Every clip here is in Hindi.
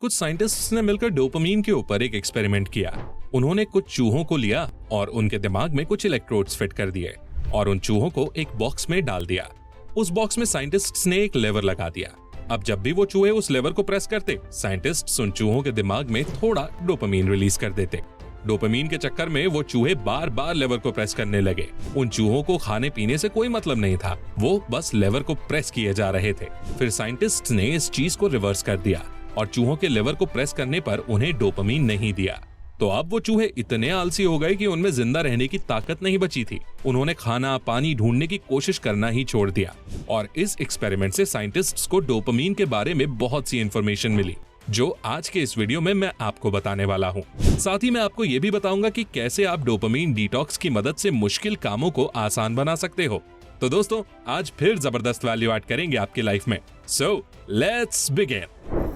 कुछ साइंटिस्ट्स ने मिलकर डोपामीन के ऊपर एक एक्सपेरिमेंट किया। उन्होंने कुछ चूहों को लिया और उनके दिमाग में कुछ इलेक्ट्रोड्स फिट कर दिए और उन चूहों को एक बॉक्स में डाल दिया। उस बॉक्स में साइंटिस्ट्स ने एक लेवर लगा दिया। अब जब भी वो चूहे उस लेवर को प्रेस करते, साइंटिस्ट्स उन चूहों के दिमाग में थोड़ा डोपामीन रिलीज कर देते। डोपामीन के चक्कर में वो चूहे बार बार लेवर को प्रेस करने लगे। उन चूहों को खाने पीने से कोई मतलब नहीं था, वो बस लेवर को प्रेस किए जा रहे थे। फिर साइंटिस्ट्स ने इस चीज को रिवर्स कर दिया और चूहों के लेवर को प्रेस करने पर उन्हें डोपामीन नहीं दिया। तो अब वो चूहे इतने आलसी हो गए कि उनमें जिंदा रहने की ताकत नहीं बची थी। उन्होंने खाना पानी ढूंढने की कोशिश करना ही छोड़ दिया। और इस एक्सपेरिमेंट से साइंटिस्ट्स को डोपामीन के बारे में बहुत सी इंफॉर्मेशन मिली, जो आज के इस वीडियो में मैं आपको बताने वाला हूँ। साथ ही मैं आपको ये भी बताऊंगा कि कैसे आप डोपामीन डिटॉक्स की मदद से मुश्किल कामों को आसान बना सकते हो। तो दोस्तों, आज फिर जबरदस्त वैल्यू ऐड करेंगे आपकी लाइफ में। So let's begin.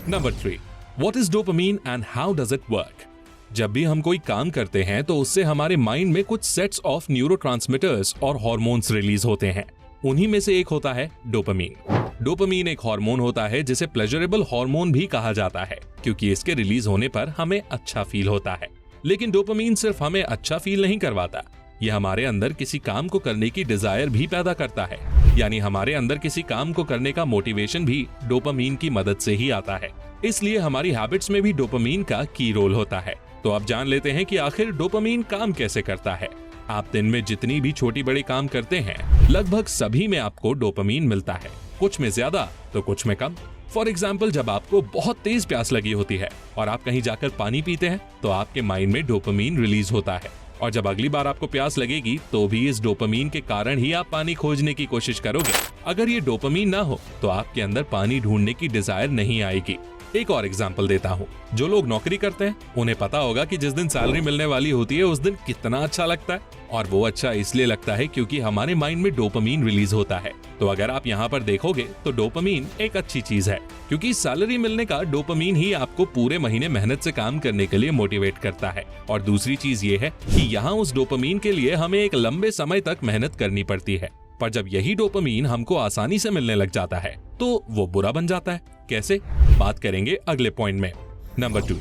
Number 3, what is dopamine and how does it work? जब भी हम कोई काम करते हैं तो उससे हमारे माइंड में कुछ सेट्स ऑफ न्यूरोट्रांसमीटर्स और हार्मोन्स रिलीज होते हैं। उन्हीं में से एक होता है डोपामीन। डोपामीन एक हार्मोन होता है जिसे प्लेजरेबल हार्मोन भी कहा जाता है, क्योंकि इसके रिलीज होने पर हमें अच्छा फील होता है। लेकिन डोपामीन सिर्फ हमें अच्छा फील नहीं करवाता, यह हमारे अंदर किसी काम को करने की डिजायर भी पैदा करता है। यानी हमारे अंदर किसी काम को करने का मोटिवेशन भी डोपामीन की मदद से ही आता है। इसलिए हमारी हैबिट्स में भी डोपामीन का की रोल होता है। तो अब जान लेते हैं कि आखिर डोपामीन काम कैसे करता है। आप दिन में जितनी भी छोटी बड़ी काम करते हैं, लगभग सभी में आपको डोपामीन मिलता है, कुछ में ज्यादा तो कुछ में कम। फॉर एग्जाम्पल, जब आपको बहुत तेज प्यास लगी होती है और आप कहीं जाकर पानी पीते हैं तो आपके माइंड में डोपामीन रिलीज होता है। और जब अगली बार आपको प्यास लगेगी तो भी इस डोपामीन के कारण ही आप पानी खोजने की कोशिश करोगे। अगर ये डोपामीन ना हो तो आपके अंदर पानी ढूंढने की डिजायर नहीं आएगी। एक और एग्जाम्पल देता हूँ। जो लोग नौकरी करते हैं उन्हें पता होगा कि जिस दिन सैलरी मिलने वाली होती है उस दिन कितना अच्छा लगता है, और वो अच्छा इसलिए लगता है क्योंकि हमारे माइंड में डोपामीन रिलीज होता है। तो अगर आप यहाँ पर देखोगे तो डोपामीन एक अच्छी चीज है, क्योंकि सैलरी मिलने का डोपामीन ही आपको पूरे महीने मेहनत से काम करने के लिए मोटिवेट करता है। और दूसरी चीज ये है कि यहाँ उस डोपामीन के लिए हमें एक लंबे समय तक मेहनत करनी पड़ती है। पर जब यही डोपामीन हमको आसानी से मिलने लग जाता है तो वो बुरा बन जाता है। कैसे? बात करेंगे अगले पॉइंट में। Number 2,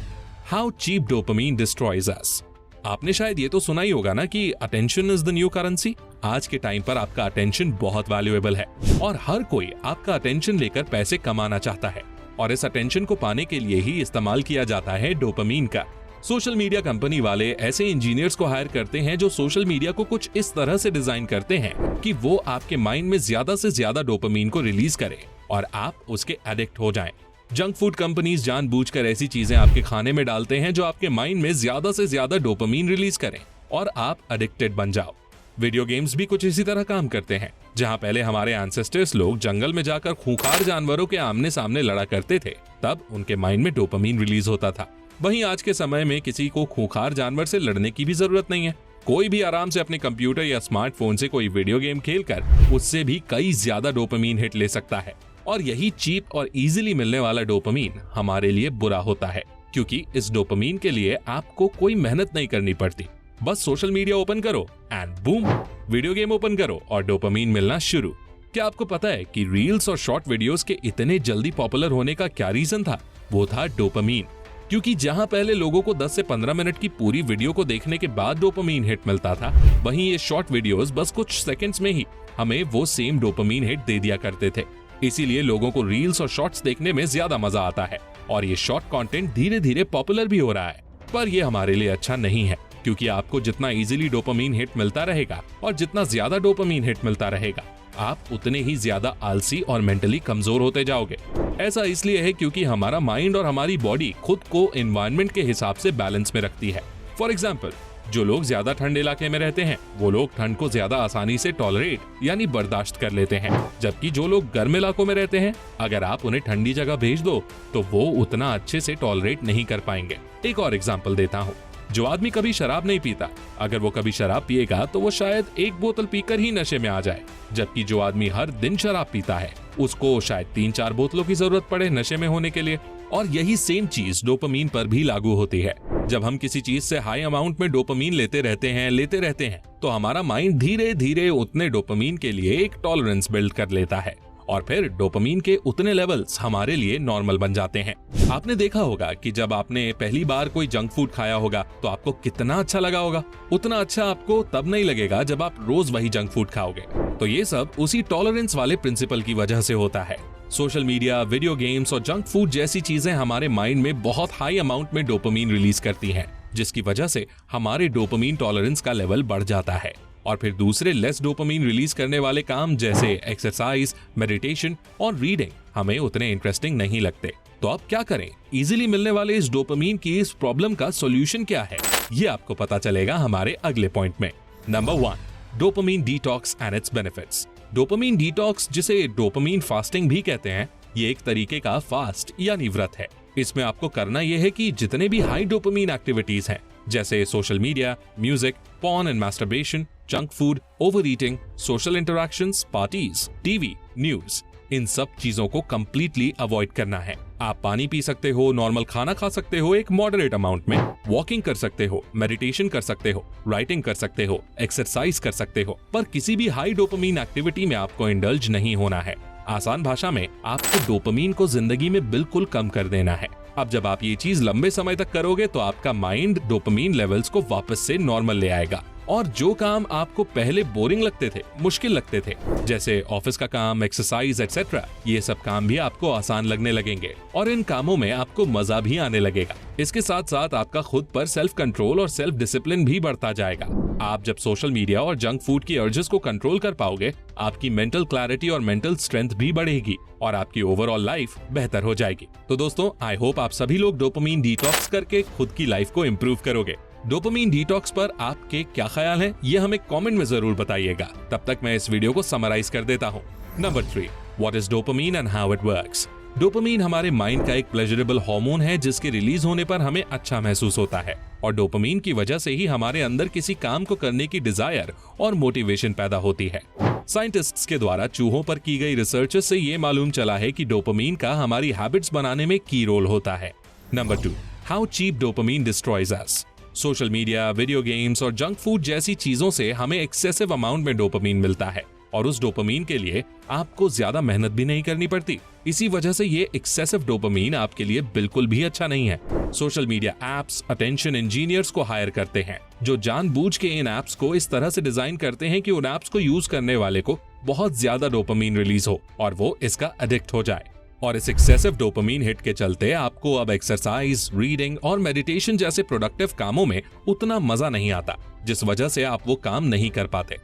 how cheap dopamine destroys us. आपने शायद ये तो सुना ही होगा ना कि attention is the new currency. आज के टाइम पर आपका अटेंशन बहुत वैल्यूएबल है और हर कोई आपका अटेंशन लेकर पैसे कमाना चाहता है, और इस अटेंशन को पाने के लिए ही इस्तेमाल किया जाता है डोपामीन का। सोशल मीडिया कंपनी वाले ऐसे इंजीनियर्स को हायर करते हैं जो सोशल मीडिया को कुछ इस तरह से डिजाइन करते हैं कि वो आपके माइंड में ज्यादा से ज्यादा डोपामीन को रिलीज करे और आप उसके एडिक्ट हो जाएं। जंक फूड कंपनीज जानबूझकर ऐसी चीजें आपके खाने में डालते हैं जो आपके माइंड में ज्यादा से ज्यादा डोपामीन रिलीज करें और आप एडिक्टेड बन जाओ। वीडियो गेम्स भी कुछ इसी तरह काम करते हैं। जहां पहले हमारे एंसेस्टर्स लोग जंगल में जाकर खूंखार जानवरों के आमने सामने लड़ा करते थे, तब उनके माइंड में डोपामीन रिलीज होता था। वहीं आज के समय में किसी को खूंखार जानवर से लड़ने की भी जरूरत नहीं है। कोई भी आराम से अपने कंप्यूटर या स्मार्टफोन से कोई वीडियो गेम खेलकर उससे भी कई ज्यादा डोपामीन हिट ले सकता है। और यही चीप और इजीली मिलने वाला डोपामीन हमारे लिए बुरा होता है, क्योंकि इस डोपामीन के लिए आपको कोई मेहनत नहीं करनी पड़ती। बस सोशल मीडिया ओपन करो and boom, video game open करो और डोपामीन मिलना शुरू। क्या आपको पता है कि रील्स और शॉर्ट वीडियोस के इतने जल्दी पॉपुलर होने का क्या रीजन था? वो था डोपामीन। क्योंकि जहां पहले लोगों को 10 से 15 मिनट की पूरी वीडियो को देखने के बाद डोपामीन हिट मिलता था, वहीं ये शॉर्ट वीडियोस बस कुछ सेकंड्स में ही हमें वो सेम डोपामीन हिट दे दिया करते थे। इसीलिए लोगों को रील्स और शॉर्ट्स देखने में ज्यादा मजा आता है और ये शॉर्ट कंटेंट धीरे धीरे पॉपुलर भी हो रहा है। पर ये हमारे लिए अच्छा नहीं है, क्योंकि आपको जितना इजीली डोपामीन हिट मिलता रहेगा और जितना ज्यादा डोपामीन हिट मिलता रहेगा, आप उतने ही ज्यादा आलसी और मेंटली कमजोर होते जाओगे। ऐसा इसलिए है क्योंकि हमारा माइंड और हमारी बॉडी खुद को एनवायरनमेंट के हिसाब से बैलेंस में रखती है। फॉर एग्जाम्पल, जो लोग ज्यादा ठंड इलाके में रहते हैं वो लोग ठंड को ज्यादा आसानी से टॉलरेट यानी बर्दाश्त कर लेते हैं, जबकि जो लोग गर्म इलाकों में रहते हैं, अगर आप उन्हें ठंडी जगह भेज दो तो वो उतना अच्छे से टॉलरेट नहीं कर पाएंगे। एक और एग्जाम्पल देता हूँ। जो आदमी कभी शराब नहीं पीता, अगर वो कभी शराब पिएगा तो वो शायद एक बोतल पीकर ही नशे में आ जाए, जबकि जो आदमी हर दिन शराब पीता है उसको शायद 3-4 बोतलों की जरूरत पड़े नशे में होने के लिए। और यही सेम चीज डोपामीन पर भी लागू होती है। जब हम किसी चीज से हाई अमाउंट में डोपामीन लेते रहते हैं तो हमारा माइंड धीरे धीरे उतने डोपामीन के लिए एक टॉलरेंस बिल्ड कर लेता है और फिर डोपामीन के उतने लेवल्स हमारे लिए नॉर्मल बन जाते हैं। आपने देखा होगा कि जब आपने पहली बार कोई जंक फूड खाया होगा तो आपको कितना अच्छा लगा होगा। उतना अच्छा आपको तब नहीं लगेगा जब आप रोज वही जंक फूड खाओगे। तो ये सब उसी टॉलरेंस वाले प्रिंसिपल की वजह से होता है। सोशल मीडिया, वीडियो गेम्स और जंक फूड जैसी चीजें हमारे माइंड में बहुत हाई अमाउंट में डोपामीन रिलीज करती हैं, जिसकी वजह से हमारे डोपामीन टॉलरेंस का लेवल बढ़ जाता है और फिर दूसरे लेस डोपामीन रिलीज करने वाले काम जैसे एक्सरसाइज, मेडिटेशन और रीडिंग हमें उतने इंटरेस्टिंग नहीं लगते। तो अब क्या करें? इजीली मिलने वाले इस डोपामीन की इस प्रॉब्लम का सॉल्यूशन क्या है, ये आपको पता चलेगा हमारे अगले पॉइंट में। Number 1, dopamine detox and it's benefits. Dopamine detox, जिसे डोपामीन फास्टिंग भी कहते हैं, ये एक तरीके का फास्ट यानी व्रत है। इसमें आपको करना यह है कि जितने भी हाई डोपामीन एक्टिविटीज हैं जैसे social media, music, porn and masturbation, junk food, over eating, social interactions, parties, TV, news, इन सब चीजों को कंप्लीटली अवॉइड करना है। आप पानी पी सकते हो, नॉर्मल खाना खा सकते हो एक मॉडरेट अमाउंट में, वॉकिंग कर सकते हो, मेडिटेशन कर सकते हो, राइटिंग कर सकते हो, एक्सरसाइज कर सकते हो, पर किसी भी हाई डोपामीन एक्टिविटी में आपको इंडल्ज नहीं होना है। आसान भाषा में आपको डोपामीन को जिंदगी में बिल्कुल कम कर देना है। अब जब आप ये चीज लंबे समय तक करोगे तो आपका माइंड डोपामीन लेवल्स को वापस से नॉर्मल ले आएगा और जो काम आपको पहले बोरिंग लगते थे, मुश्किल लगते थे, जैसे ऑफिस का काम, एक्सरसाइज एक्सेट्रा, ये सब काम भी आपको आसान लगने लगेंगे और इन कामों में आपको मजा भी आने लगेगा। इसके साथ साथ आपका खुद पर सेल्फ कंट्रोल और सेल्फ डिसिप्लिन भी बढ़ता जाएगा। आप जब सोशल मीडिया और जंक फूड की अर्जेस को कंट्रोल कर पाओगे, आपकी मेंटल क्लैरिटी और मेंटल स्ट्रेंथ भी बढ़ेगी और आपकी ओवरऑल लाइफ बेहतर हो जाएगी। तो दोस्तों, आई होप आप सभी लोग डोपामीन डिटॉक्स करके खुद की लाइफ को इम्प्रूव करोगे। डोपामीन डिटॉक्स पर आपके क्या ख्याल हैं, ये हमें कमेंट में जरूर बताइएगा। तब तक मैं इस वीडियो को समराइज कर देता हूँ। Number 3, what is dopamine and how it works. Dopamine हमारे माइंड का एक प्लेजरेबल हार्मोन है जिसके रिलीज होने पर हमें अच्छा महसूस होता है और डोपामीन की वजह से ही हमारे अंदर किसी काम को करने की डिजायर और मोटिवेशन पैदा होती है। साइंटिस्ट्स के द्वारा चूहों पर की गई रिसर्च से ये मालूम चला है कि डोपामीन का हमारी हैबिट्स बनाने में की रोल होता है। Number 2, how cheap dopamine destroys us. Social media, video games और जंक फूड जैसी चीजों से हमें एक्सेसिव अमाउंट में डोपामीन मिलता है और उस डोपामीन के लिए आपको ज्यादा मेहनत भी नहीं करनी पड़ती। इसी वजह से ये एक्सेसिव डोपामीन आपके लिए बिल्कुल भी अच्छा नहीं है। Social media apps attention engineers को हायर करते हैं जो जानबूझ के इन एप्स को इस तरह से डिजाइन करते हैं कि उन एप्स को यूज करने वाले को बहुत ज्यादा डोपामीन रिलीज हो और वो इसका एडिक्ट हो जाए। और इस एक्सेसिव डोपामीन हिट के चलते आपको अब एक्सरसाइज, रीडिंग और मेडिटेशन जैसे प्रोडक्टिव कामों में उतना मजा नहीं आता, जिस वजह से आप वो काम नहीं कर पाते।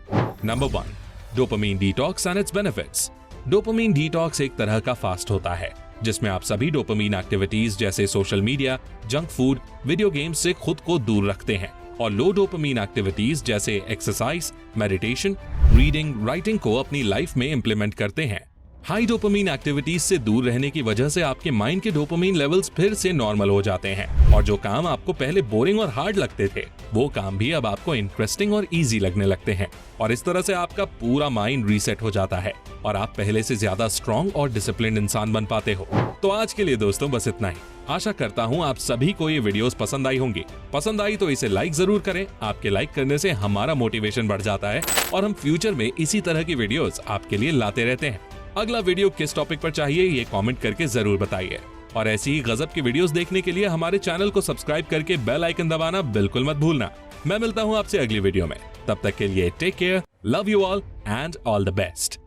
Number 1, dopamine detox and it's benefits. Dopamine detox एक तरह का फास्ट होता है जिसमें आप सभी डोपामीन एक्टिविटीज जैसे social media, junk food, video games से खुद को दूर रखते हैं और लो डोपामीन एक्टिविटीज जैसे एक्सरसाइज, मेडिटेशन, रीडिंग, राइटिंग को अपनी लाइफ में इंप्लीमेंट करते हैं। हाई डोपामीन एक्टिविटीज से दूर रहने की वजह से आपके माइंड के डोपामीन लेवल्स फिर से नॉर्मल हो जाते हैं और जो काम आपको पहले बोरिंग और हार्ड लगते थे वो काम भी अब आपको इंटरेस्टिंग और इजी लगने लगते हैं और इस तरह से आपका पूरा माइंड रीसेट हो जाता है और आप पहले से ज्यादा स्ट्रॉन्ग और डिसिप्लिन्ड इंसान बन पाते हो। तो आज के लिए दोस्तों बस इतना ही। आशा करता हूँ आप सभी को ये वीडियोस पसंद आई होंगी। पसंद आई तो इसे लाइक जरूर करें। आपके लाइक करने से हमारा मोटिवेशन बढ़ जाता है और हम फ्यूचर में इसी तरह की वीडियोस आपके लिए लाते रहते हैं। अगला वीडियो किस टॉपिक पर चाहिए ये कमेंट करके जरूर बताइए और ऐसी ही गजब की वीडियोस देखने के लिए हमारे चैनल को सब्सक्राइब करके बेल आइकन दबाना बिल्कुल मत भूलना। मैं मिलता हूं आपसे अगली वीडियो में, तब तक के लिए take care, love you all and all the best.